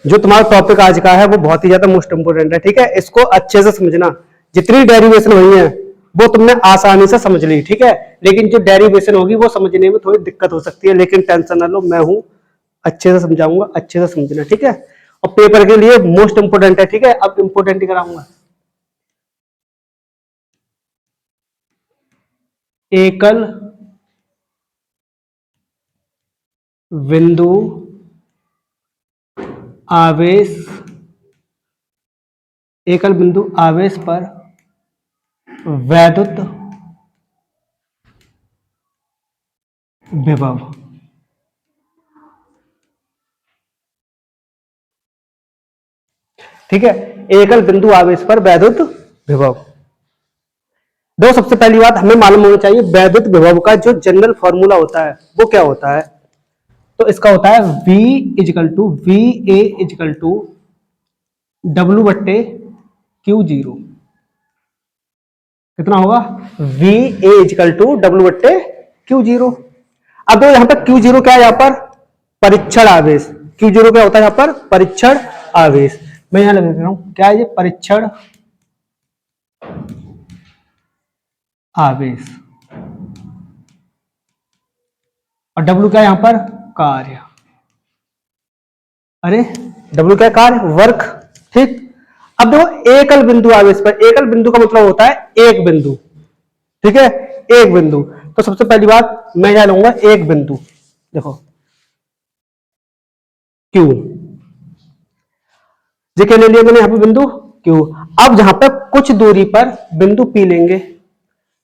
जो तुम्हारा टॉपिक आज का है वो बहुत ही ज्यादा मोस्ट इंपोर्टेंट है, ठीक है। इसको अच्छे से समझना, जितनी डेरिवेशन हुई है वो तुमने आसानी से समझ ली, ठीक है। लेकिन जो डेरिवेशन होगी वो समझने में थोड़ी दिक्कत हो सकती है, लेकिन टेंशन ना लो, मैं हूं, अच्छे से समझाऊंगा, अच्छे से समझना, ठीक है। और पेपर के लिए मोस्ट इंपोर्टेंट है, ठीक है। अब इंपोर्टेंट ही कराऊंगा। एकल बिंदु आवेश, एकल बिंदु आवेश पर वैद्युत विभव, ठीक है। एकल बिंदु आवेश पर वैद्युत विभव। दो, सबसे पहली बात हमें मालूम होना चाहिए वैद्युत विभव का जो जनरल फॉर्मूला होता है वो क्या होता है। तो इसका होता है V equal to V A equal to W बट्टे Q0। कितना होगा? V A equal to W बट्टे Q0। अब देखो यहां पर Q0 क्या है, यहां पर परीक्षण आवेश। Q0 क्या होता है यहां पर? परीक्षण आवेश। मैं यहां लिख रहा हूं, क्या है ये? परीक्षण आवेश। और W क्या है यहां पर? कार्य। अरे W क्या कार्य? वर्क, ठीक। अब देखो एकल बिंदु आवेश पर, एकल बिंदु का मतलब होता है एक बिंदु, ठीक है, एक बिंदु। तो सबसे पहली बात मैं यहां लूंगा एक बिंदु, देखो Q, ये क्या ले लिया मैंने यहां पर? बिंदु Q। अब जहां पर कुछ दूरी पर बिंदु P लेंगे,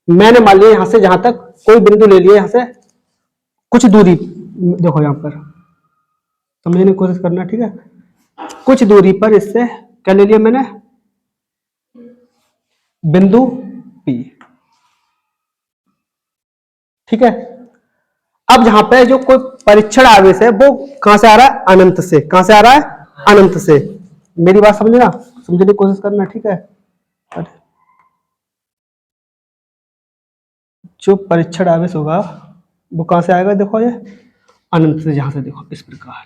मैंने मान लिया यहां से जहां तक कोई बिंदु ले लिया, यहां से कुछ दूरी, देखो यहां पर समझने की कोशिश करना, ठीक है। कुछ दूरी पर इससे क्या ले लिया मैंने? बिंदु P, ठीक है। अब जहां पे जो कोई परीक्षण आवेश है वो कहां से आ रहा है? अनंत से। कहां से आ रहा है? अनंत से। मेरी बात समझना, समझने की कोशिश करना, ठीक है। जो परीक्षण आवेश होगा वो कहां से आएगा? देखो ये अनंत से, जहां से देखो इस प्रकार,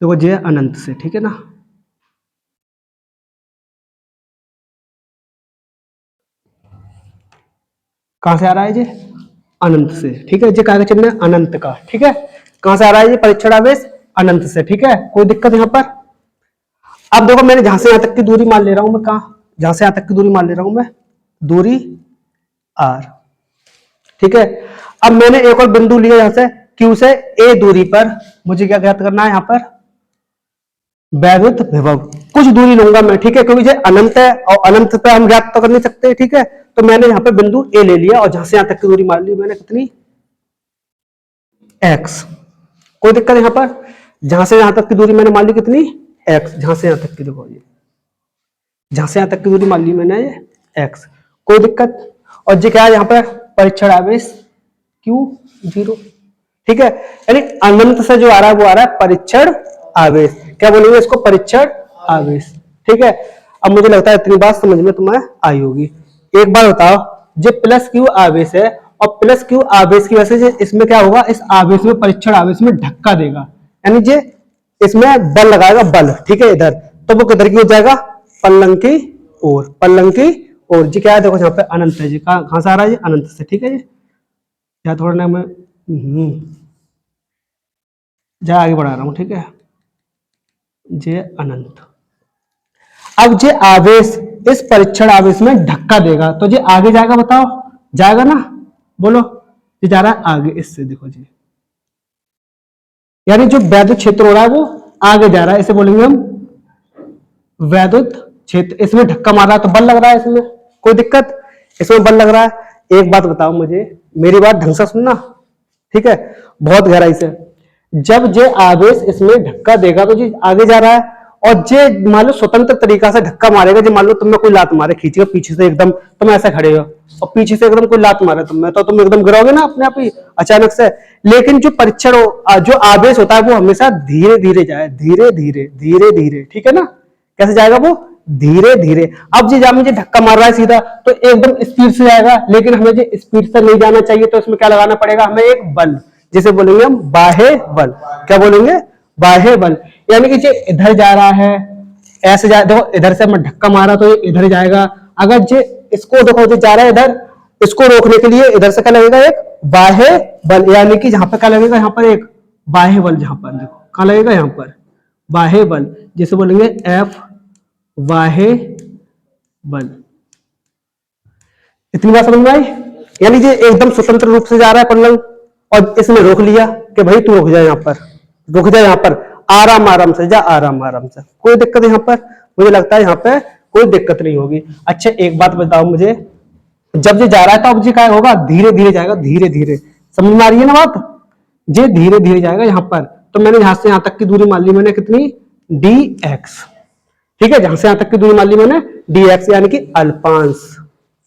देखो ये अनंत से, ठीक है ना। कहां से आ रहा है ये? अनंत से, ठीक है। ये कहा चिन्ह है अनंत का, ठीक है। कहां से आ रहा है ये परीक्षण आवेश? अनंत से, ठीक है। कोई दिक्कत यहां पर? अब देखो मैंने जहां से यहां तक की दूरी मान ले रहा हूं मैं, कहां? जहां से यहां तक की दूरी मान ले रहा हूं मैं, दूरी R, ठीक है। अब मैंने एक और बिंदु लिया यहां से Q से A दूरी पर, मुझे क्या ज्ञात करना है यहां पर? वैद्युत विभव। कुछ दूरी लूंगा मैं, ठीक है, क्योंकि ये अनंत है और अनंत पे हम ज्ञात तो कर नहीं सकते, ठीक है। तो मैंने यहां पे बिंदु A ले लिया और जहां से यहां तक की दूरी मान ली मैंने, कितनी? X। कोई दिक्कत यहां पर? जहां से यहां तक की दूरी मैंने मान ली कितनी? X। जहां से यहां तक की, देखो ये जहां से यहां तक की दूरी मान ली मैंने ये X। कोई दिक्कत? और ये क्या है यहां पर? परीक्षण आवेश Q0, ठीक है। यानी अनंत से जो आ रहा है वो आ रहा है परीक्षण आवेश। क्या बोलेंगे इसको? परीक्षण आवेश, ठीक है। अब मुझे लगता है इतनी बात समझ में तुम्हें आई होगी। एक बार बताओ, जो प्लस Q आवेश है और प्लस Q आवेश की वजह से इसमें क्या होगा? इस आवेश में, परीक्षण आवेश में धक्का देगा, यानी जे इसमें बल लगाएगा, बल, ठीक है, इधर। तो वो किधर की हो जाएगा? पल्लंग की ओर, पल्लंग की ओर। जी क्या है? देखो यहाँ पे अनंत है जी, कहां से आ रहा है? अनंत से, ठीक है जी। या थोड़ा ना मैं जा आगे बढ़ा रहा हूं, ठीक है। जे अनंत। अब जे आवेश इस परीक्षण आवेश में धक्का देगा तो जे आगे जाएगा, बताओ जाएगा ना? बोलो, ये जा रहा है आगे इससे, देखो जी, यानी जो वैद्युत क्षेत्र हो रहा है वो आगे जा रहा है, इसे बोलेंगे हम वैद्युत क्षेत्र। इसमें धक्का मार रहा है तो बल लग रहा है इसमें, कोई दिक्कत? इसमें बल लग रहा है। एक बात बताओ मुझे, मेरी बात ढंग से सुनना, ठीक है, बहुत गहराई से। जब जे आवेश इसमें धक्का देगा तो जी आगे जा रहा है, और जे मान लो स्वतंत्र तरीका से धक्का मारेगा, जो मान लो तुम्हें कोई लात मारे खींचेगा पीछे से, एकदम तुम ऐसे खड़े हो और पीछे से एकदम कोई लात मारे तुम्हें, तो तुम एकदम गिरोगे ना अपने आप ही अचानक से। लेकिन जो परीक्षण जो आवेश होता है वो हमेशा धीरे धीरे जाए, धीरे धीरे धीरे धीरे, ठीक है ना। कैसे जाएगा वो? धीरे धीरे। अब जी जब मुझे धक्का मार रहा है सीधा तो एकदम स्पीड से जाएगा, लेकिन हमें जो स्पीड से नहीं जाना चाहिए तो इसमें क्या लगाना पड़ेगा? हमें एक बल, जिसे बोलेंगे हम बाह्य बल। क्या बोलेंगे? बाह्य बल। यानी कि जो इधर जा रहा है ऐसे जा, देखो इधर से मैं धक्का मारा तो ये इधर जाएगा। अगर जो इसको देखो जो जा रहा है इधर, इसको रोकने के लिए इधर से क्या लगेगा? एक बाह्य बल। यानी कि जहां पर क्या लगेगा? यहाँ पर एक बाह्य बल। जहां पर देखो क्या लगेगा? यहाँ पर बाह्य बल, जिसे बोलेंगे एफ बाह्य बल। इतनी बात समझ में आई? यानी कि एकदम स्वतंत्र रूप से जा रहा है पलंग और इसने रोक लिया कि भाई तू रुक जा, यहाँ पर रुक जा, यहाँ पर आराम आराम से जा, आराम आराम से, कोई दिक्कत यहाँ पर मुझे लगता है यहाँ पे कोई दिक्कत नहीं होगी। अच्छा एक बात बताओ मुझे, जब ये जा रहा है तो अब ये क्या होगा? धीरे धीरे जाएगा, धीरे धीरे। समझ में आ रही है ना बात? ये धीरे धीरे जाएगा यहाँ पर। तो मैंने यहां से यहां तक की दूरी मान ली मैंने कितनी? dx। ठीक है, जहां से यहां तक की दूरी मान ली मैंने dx, यानी कि अल्पांश।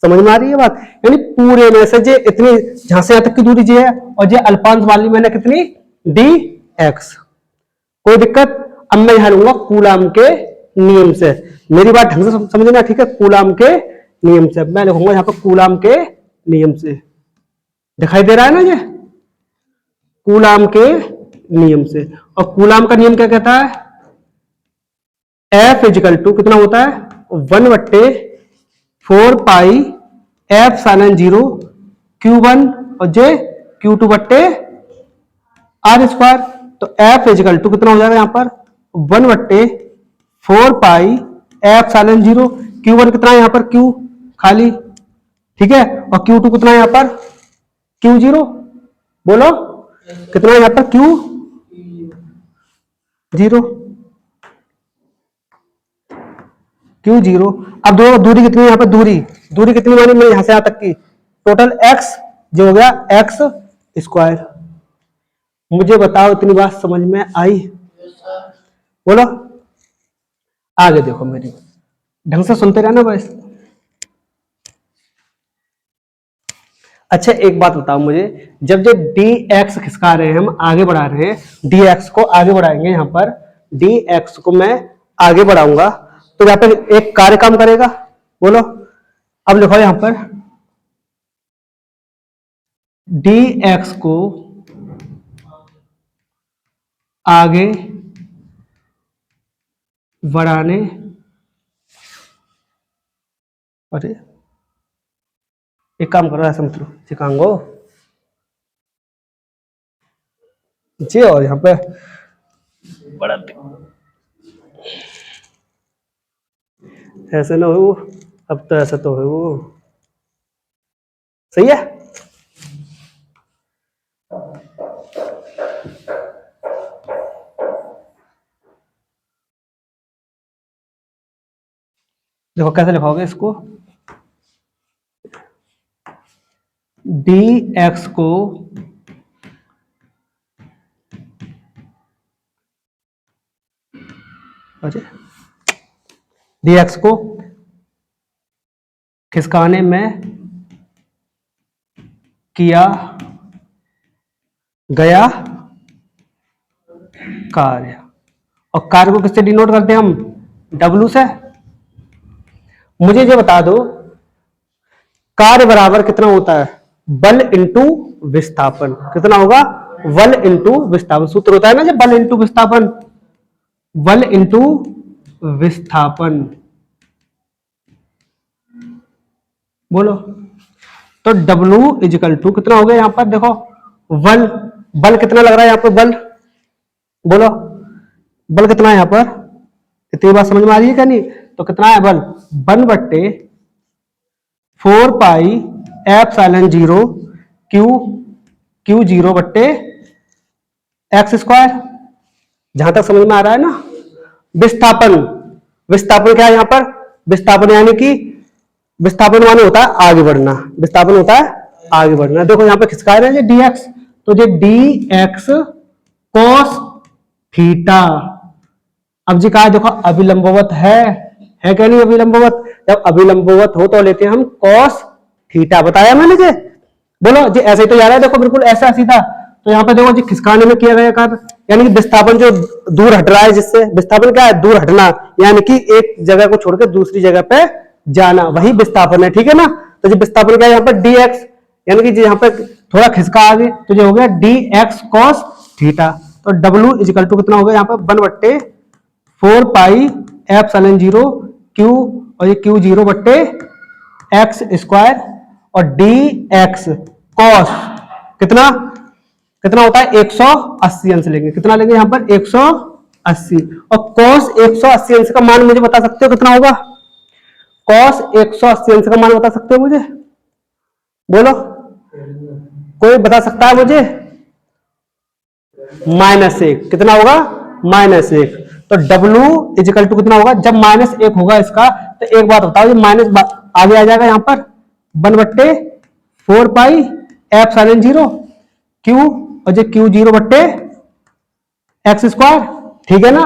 समझ में आ रही है बात? यानी पूरे में से जे इतनी जहां से यहां तक की दूरी जी है और जे अल्पांश मान ली मैंने कितनी? dx। कोई दिक्कत? अब मैं यहां लूंगा कूलाम के नियम से। मेरी बात ढंग से समझना, ठीक है? कूलाम के नियम से मैं लिखूंगा यहाँ पर कूलाम के नियम से। दिखाई दे रहा है ना ये? कूलाम के नियम से। और कूलाम का नियम क्या कहता है? F इजिकल टू कितना होता है? 1/4 पाई F∗0 Q1 और J Q2 बट्टे R स्क्वायर। तो F इजिकल टू कितना हो जाएगा यहाँ पर? 1/4 पाई F∗0। Q1 कितना है यहाँ पर? Q खाली, ठीक है? और Q2 कितना है यहाँ पर? Q0। बोलो कितना है यहाँ पर? Q0। Q0। अब दो दूरी कितनी है यहाँ पर? दूरी कितनी मानी मैं यहां से यहां तक की? टोटल x जो हो गया x स्क्वायर। मुझे बताओ इतनी बात समझ में आई? बोलो आगे देखो, मेरी ढंग से सुनते रहना बस। अच्छा एक बात बताओ मुझे, जब जो dx खिसका रहे हैं, हम आगे बढ़ा रहे हैं, dx को आगे बढ़ाएंगे, यहाँ पर dx को मैं आगे बढ़ाऊंगा तो यहाँ पर एक कार्य काम करेगा। बोलो अब लिखो यहाँ पर dx को आगे बढ़ाने, अरे एक काम करो ऐसा मतलब चिकांगो जी, और यहाँ पे बड़ा ऐसे ना हो। अब तो ऐसा तो है वो, सही है? देखो कैसे लिखोगे इसको? dx को dx को खिसकाने में किया गया कार्य, और कार्य को किससे डिनोट करते हैं हम? W से। मुझे ये बता दो कार्य बराबर कितना होता है? बल इंटू विस्थापन। कितना होगा? बल इंटू विस्थापन। सूत्र होता है ना जो बल इंटू विस्थापन, बल इंटू विस्थापन। बोलो तो W इजिकल टू कितना हो गया यहाँ पर? देखो बल कितना लग रहा है यहाँ पर? बल बोलो बल कितना है यहाँ पर? इतनी बात समझ में आ रही है क्या नहीं? तो कितना है बल? 1/4 पाई F∗0 Q0 बट्टे x स्क्वायर। जहां तक समझ में आ रहा है ना? विस्थापन क्या है यहाँ पर? विस्थापन यानी कि विस्थापन माने होता है आगे बढ़ना, विस्थापन होता है आगे बढ़ना। देखो यहाँ पे खिसका रहे हैं dx, तो ये dx cos थीटा। अब जी कहा देखो अभिलंबवत है क्या नहीं? अभिलंबवत, जब अभिलंबवत हो तो लेते हैं हम cos थीटा। बताया मैंने जे? बोलो जी ऐसे ही तो जा रहा है, देखो बिल्कुल ऐसा सीधा। तो यहाँ पे देखो जी खिसकाने में किया गया कार्य, यानी कि विस्थापन जो दूर हट रहा है, जिससे विस्थापन क्या है? दूर हटना, यानी कि एक जगह को छोड़कर दूसरी जगह पे जाना, वही विस्थापन है। ठीक है ना? तो जो विस्थापन क्या है यहाँ पर? dx, यानी कि यहाँ पे थोड़ा खिसका आगे तो जो हो गया डी एक्स कॉस थीटा। तो डब्ल्यू इजिकल टू कितना हो गया यहाँ पर 1/4 पाई एप्सिलॉन जीरो क्यू, और ये क्यू जीरो बट्टे एक्स स्क्वायर, और डी एक्स कॉस कितना कितना होता है 180 अंश लेंगे। कितना लेंगे यहाँ पर 180, और कॉस 180 अंश का मान मुझे बता सकते हो कितना होगा? कॉस 180 अंश का मान बता सकते हो मुझे? बोलो, कोई बता सकता है मुझे? -1 कितना होगा? -1। तो W इजिकल टू कितना होगा जब -1 होगा इसका? तो एक बात बताओ, ये माइनस आगे आ जाएगा यहाँ पर 1/4 पाई एप्सिलॉन जीरो क्यू, और जो क्यू जीरो बट्टे एक्स स्क्वायर, ठीक है ना,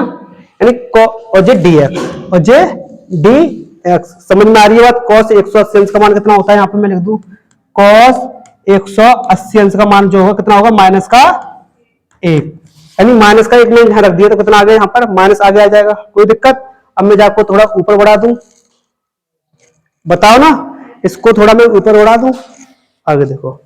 यानी और जे डी एक्स, और जे डी एक्स। समझ में आ रही है बात? cos 180 अंश का मान कितना होता है? यहाँ पे मैं लिख दूं cos 180 अंश का मान जो होगा कितना होगा? -1, यानी -1 मैंने यहाँ रख दिया तो कितना आ गया यहाँ पर? माइनस आगे आ जाएगा। कोई दिक्कत? अब मैं आपको थोड़ा ऊपर बढ़ा दूं, बताओ ना, इसको थोड़ा मैं ऊपर बढ़ा दूं, आगे देखो।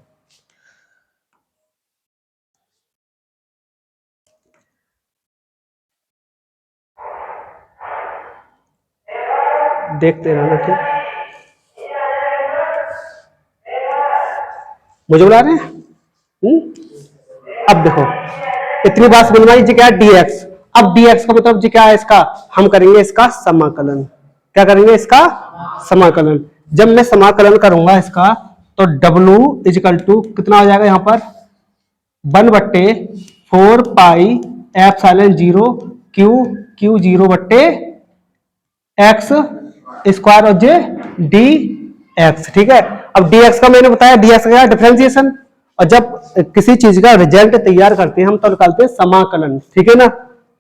देखते रहना, ठीक? मुझे बुला रहे हैं? अब देखो, इतनी बात समझ में आई? जी क्या है? dx। अब dx का मतलब जी क्या है इसका? हम करेंगे इसका समाकलन। क्या करेंगे? इसका समाकलन। जब मैं समाकलन करूंगा इसका तो w इजिकल टू कितना हो जाएगा यहाँ पर? 1/4 pi epsilon zero Q zero बट्टे एक्स स्क्वायर, और जे डी एक्स, ठीक है। अब dx का मैंने बताया, dx का डिफरेंशिएशन, और जब किसी चीज का रिजल्ट तैयार करते हैं हम तो निकालते हैं समाकलन, ठीक है ना।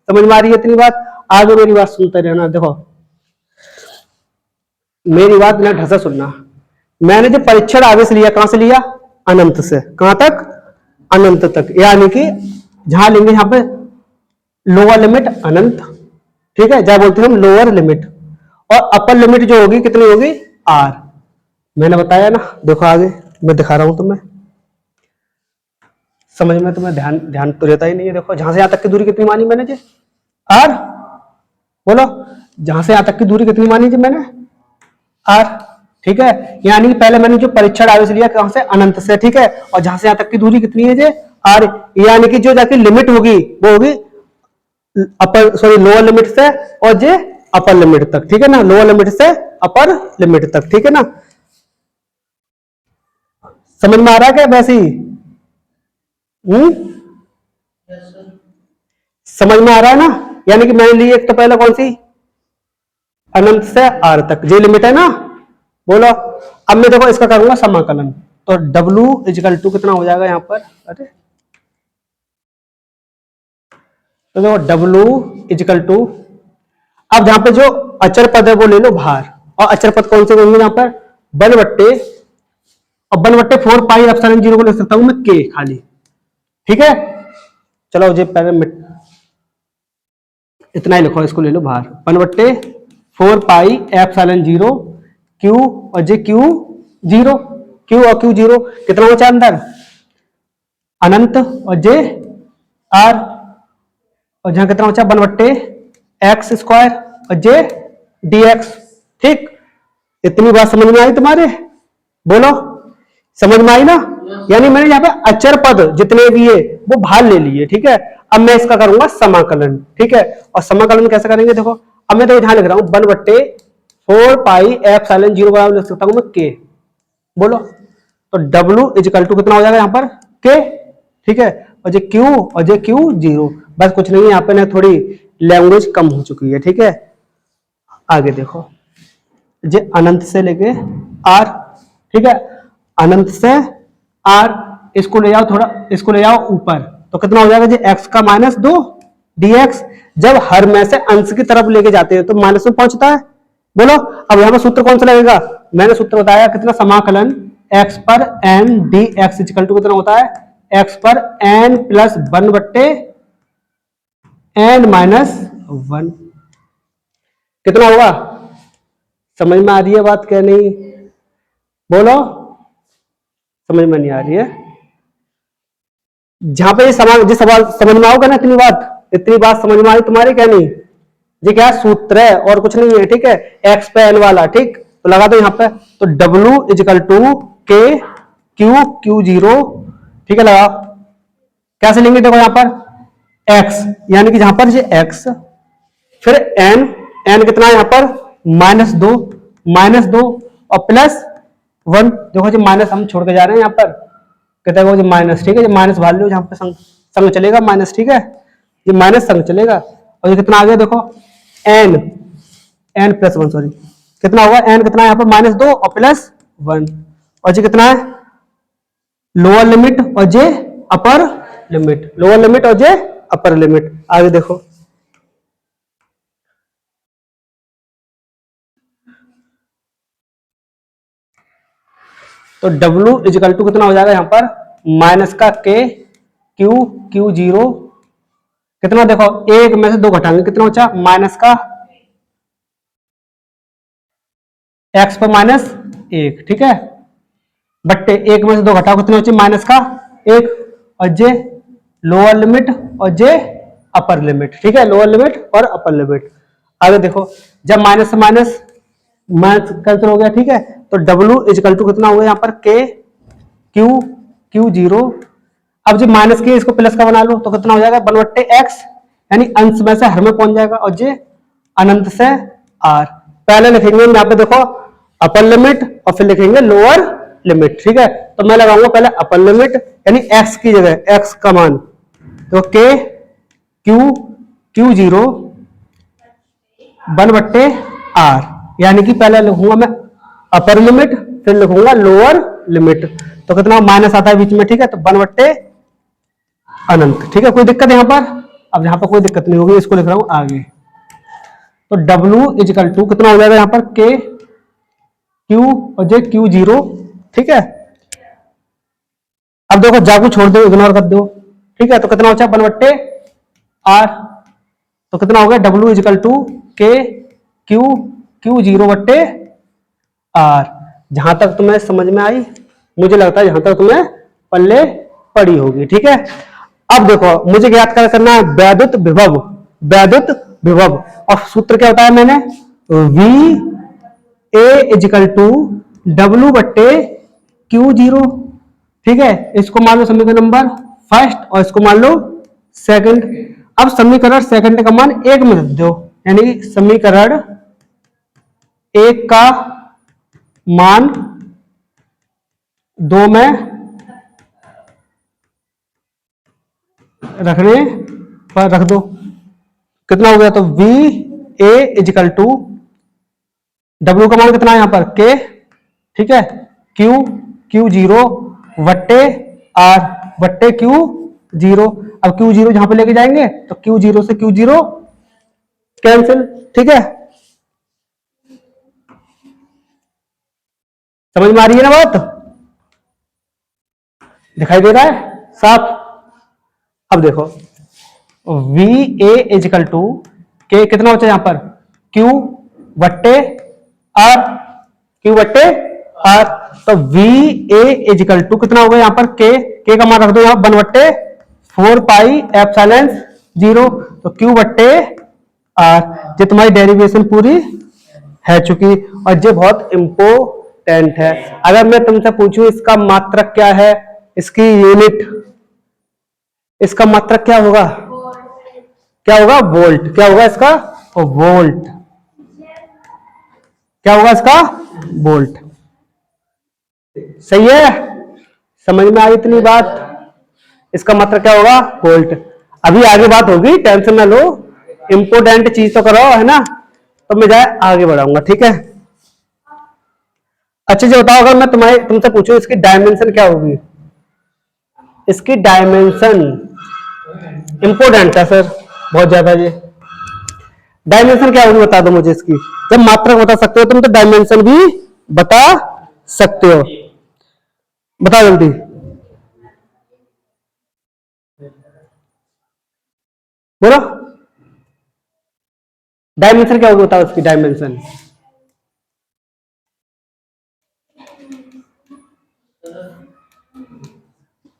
समझ में आ रही है इतनी बात? आगे मेरी बात सुनते रहना। देखो, मेरी बात बिना ढसा सुनना। मैंने जो परीक्षण आवेश लिया, कहां से लिया? अनंत से। कहां तक? अनंत तक, यानी कि जहां लेंगे यहाँ पे लोअर लिमिट अनंत, ठीक है, जहां बोलते हैं हम लोअर लिमिट, और अपर लिमिट जो होगी कितनी होगी? r। मैंने बताया ना, देखो आगे मैं दिखा रहा हूं तुम्हें, समझ में तुम्हें ध्यान ध्यान तो रहता ही नहीं है। देखो, जहां से यहां तक की दूरी कितनी मानी मैंने जी? r। बोलो, जहां से यहां तक की दूरी कितनी मानी जी मैंने? r, ठीक है। यानी कि पहले मैंने जो परीक्षण आवेश लिया कहां से? अनंत से, ठीक है। और जहां से यहां तक की दूरी कितनी है जी? r, यानी कि जो जाके लिमिट होगी वो होगी अपर, सॉरी, लोअर लिमिट से और जे अपर लिमिट तक, ठीक है ना। लोअर लिमिट से अपर लिमिट तक, ठीक है ना। समझ में आ रहा है क्या? वैसे ही समझ में आ रहा है ना? यानी कि मैंने ली एक तो पहले कौन सी? अनंत से आर तक, ये लिमिट है ना। बोलो, अब मैं देखो इसका करूंगा समाकलन, तो W इजिकल टू कितना हो जाएगा यहाँ पर? अरे तो देखो W इजिकल टू, अब जहां पे जो अचर पद है वो ले लो बाहर, और अचर पद कौन से होंगे यहाँ पर? 1/4 पाई एप्सिलॉन जीरो को लिख सकता हूं मैं k खाली, ठीक है। चलो जी, पहले इतना ही लिखो, इसको ले लो बाहर। 1/4 पाई एप्सिलॉन जीरो क्यू, और जे क्यू जीरो, क्यू और क्यू जीरो कितना बचा अंदर? अनंत, और जे आर, और जहां कितना बचा? 1/x स्क्वायर, और जे डी एक्स, ठीक। इतनी बात समझ में आई तुम्हारे? बोलो, समझ में आई ना? यानी मैंने यहाँ पे अचर पद जितने भी है वो बाहर ले लिए, ठीक है। अब मैं इसका करूंगा समाकलन, ठीक है। और समाकलन कैसे करेंगे? देखो, अब मैं तो ध्यान लिख रहा हूं 1/4 पाई एप्सिलॉन जीरो बराबर लिख सकता हूं मैं k। बोलो, तो W इजिकल टू कितना हो जाएगा यहाँ पर? k, ठीक है। और जे Q, और जे Q जीरो, बस कुछ नहीं है, यहाँ पे ना थोड़ी लैंग्वेज कम हो चुकी है, ठीक है। आगे देखो, जे अनंत से लेके r, ठीक है, अनंत से r, इसको ले जाओ थोड़ा, इसको ले जाओ ऊपर, तो कितना हो जाएगा जी? x का -2 dx। जब हर में से अंश की तरफ लेके जाते हैं तो माइनस में पहुंचता है। बोलो, अब यहां पर सूत्र कौन सा लगेगा? मैंने सूत्र बताया कितना? समाकलन x पर n dx इक्वल टू कितना होता है? x पर n प्लस 1/n-1 कितना होगा? समझ में आ रही है बात क्या नहीं? बोलो, समझ में नहीं आ रही है? जहां पे ये सवाल जिस सवाल समझ में आओगे ना, इतनी बात समझ में आई तुम्हारी क्या नहीं? ये क्या सूत्र है और कुछ नहीं है, ठीक है, एक्स पे एन वाला, ठीक। तो लगा दो यहाँ पे, तो W इजिकल टू के क्यू जीरो, ठीक है, लगा। कैसे लेंगे देखो यहाँ पर x, यानी कि जहां पर ये x, फिर n कितना है यहाँ पर -2 और +1, देखो जी माइनस हम छोड़ के जा रहे हैं यहाँ पर, कहते हैं जी माइनस, ठीक है, ये माइनस वैल्यू यहाँ पे संग चलेगा माइनस, ठीक है, ये माइनस संग चलेगा। और ये कितना आ गया देखो n+1, सॉरी, कितना होगा n कितना है यहाँ पर -2 और +1, और ये कितना है लोअर लिमिट और जे अपर लिमिट, लोअर लिमिट और जे अपर लिमिट। आगे देखो, तो W इजिकल टू कितना हो जाएगा यहाँ पर माइनस का के क्यू जीरो, कितना देखो एक में से दो घटाएंगे, कितना बचा माइनस का x पर -1, ठीक है, बट्टे एक में से दो घटाओ, कितने बचे माइनस का 1, और जे लोअर लिमिट और जे अपर लिमिट, ठीक है, लोअर लिमिट और अपर लिमिट। आगे देखो, जब माइनस से माइनस कैंसिल हो गया, ठीक है, तो W इजिकल टू कितना हो गया यहाँ पर के क्यू जीरो। अब जब माइनस के इसको प्लस का बना लो तो कितना हो जाएगा 1/x, यानी अंश में से हर में पहुंच जाएगा, और जे अनंत से r। पहले लिखेंगे यहाँ पे देखो अपर लिमिट और फिर लिखेंगे लोअर लिमिट, ठीक है। तो मैं लगाऊंगा पहले अपर लिमिट, यानी x की जगह x का मान, तो के क्यू जीरो 1/r, यानी कि पहले लिखूंगा मैं अपर लिमिट फिर लिखूंगा लोअर लिमिट, तो कितना माइनस आता है बीच में, ठीक है, तो 1/अनंत, ठीक है। कोई दिक्कत यहाँ पर? अब यहाँ पर कोई दिक्कत नहीं होगी, इसको लिख रहा हूं आगे। तो W इजिकल टू कितना हो जाएगा यहाँ पर के क्यू और जे क्यू जीरो, ठीक है। अब देखो जागू छोड़ दो, इग्नोर कर दो, ठीक है, तो कितना हो जाएगा 1/r, तो कितना हो गया W इजिकल टू के क्यू जीरो बट्टे आर। जहां तक तुम्हें समझ में आई, मुझे लगता है जहां तक तुम्हें पल्ले पड़ी होगी, ठीक है। अब देखो मुझे ज्ञात करना है वैद्युत विभव, वैद्युत विभव, और सूत्र क्या होता है, मैंने V A equal to W बट्टे क्यू जीरो, ठीक है। इसको मान लो समीकरण नंबर फर्स्ट और इसको मान लो सेकंड। अब समीकरण सेकंड का मान एक में रख दो, यानी समीकरण एक का मान 2 में रखने पर रख दो, कितना हो गया, तो V A equal to W का मान कितना है यहाँ पर के, ठीक है, क्यू जीरो बट्टे R बट्टे क्यू जीरो। अब क्यू जीरो जहां पे लेके जाएंगे तो क्यू जीरो से क्यू जीरो कैंसिल, ठीक है। समझ में आ रही है ना बात? दिखाई दे रहा है साफ? अब देखो V A इजिकल टू के कितना बचा यहां पर Q बट्टे R, Q बट्टे R, तो V A इजिकल टू कितना हो गया यहां पर K का मान रख दो यहां 1/4 पाई एप्सिलॉन 0, तो Q बट्टे R। ये तुम्हारी डेरिवेशन पूरी है चुकी, और ये बहुत इंपोर्टेंट है। अगर मैं तुमसे पूछूं इसका मात्रक क्या है, इसकी यूनिट, इसका मात्रक क्या होगा, क्या होगा वोल्ट, क्या होगा इसका वोल्ट, क्या होगा इसका वोल्ट। सही है, समझ में आई इतनी बात? इसका मात्रक क्या होगा वोल्ट। अभी आगे बात होगी, टेंशन ना लो, इंपोर्टेंट चीज तो करो, है ना, तो मैं जाए आगे बढ़ाऊंगा, ठीक है। अच्छे से बताओ, अगर मैं तुमसे पूछूं इसकी डायमेंशन क्या होगी, इसकी डायमेंशन इंपोर्टेंट है सर बहुत ज्यादा। ये डायमेंशन क्या होगी बता दो मुझे इसकी, जब मात्रक बता सकते हो तुम तो डायमेंशन भी बता सकते हो, बता जल्दी। बोलो डायमेंशन क्या होगी, बताओ इसकी डायमेंशन।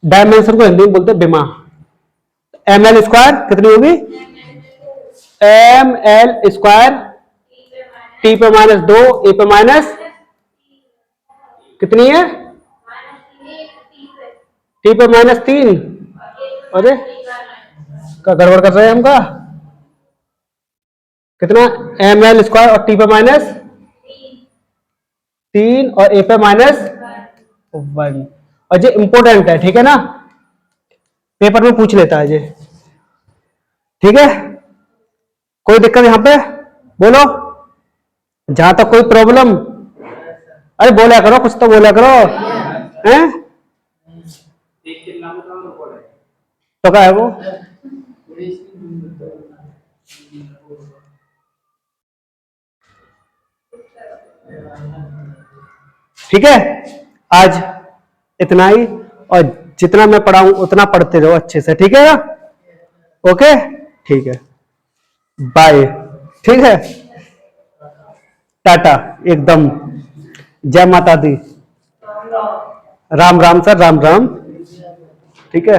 डायमेंशन को हिंदी में बोलते हैं विमा। एम एल स्क्वायर कितनी होगी, एम एल स्क्वायर टी पे -2 ए पे माइनस कितनी है, टी पे -3। अरे क्या गड़बड़ कर रहे हैं हम का, कितना एम एल स्क्वायर और टी पे -3 और ए पे -1। और ये इंपॉर्टेंट है, ठीक है ना, पेपर में पूछ लेता है ये, ठीक है। कोई दिक्कत यहां पे, बोलो जहां तक कोई प्रॉब्लम, अरे बोला करो, कुछ तो बोला करो, हैं तो क्या है वो, ठीक है। आज इतना ही, और जितना मैं पढ़ाऊं उतना पढ़ते रहो अच्छे से, ठीक है ना, ओके, ठीक है, बाय, ठीक है, टाटा, एकदम, जय माता दी, राम राम सर, राम राम, ठीक है।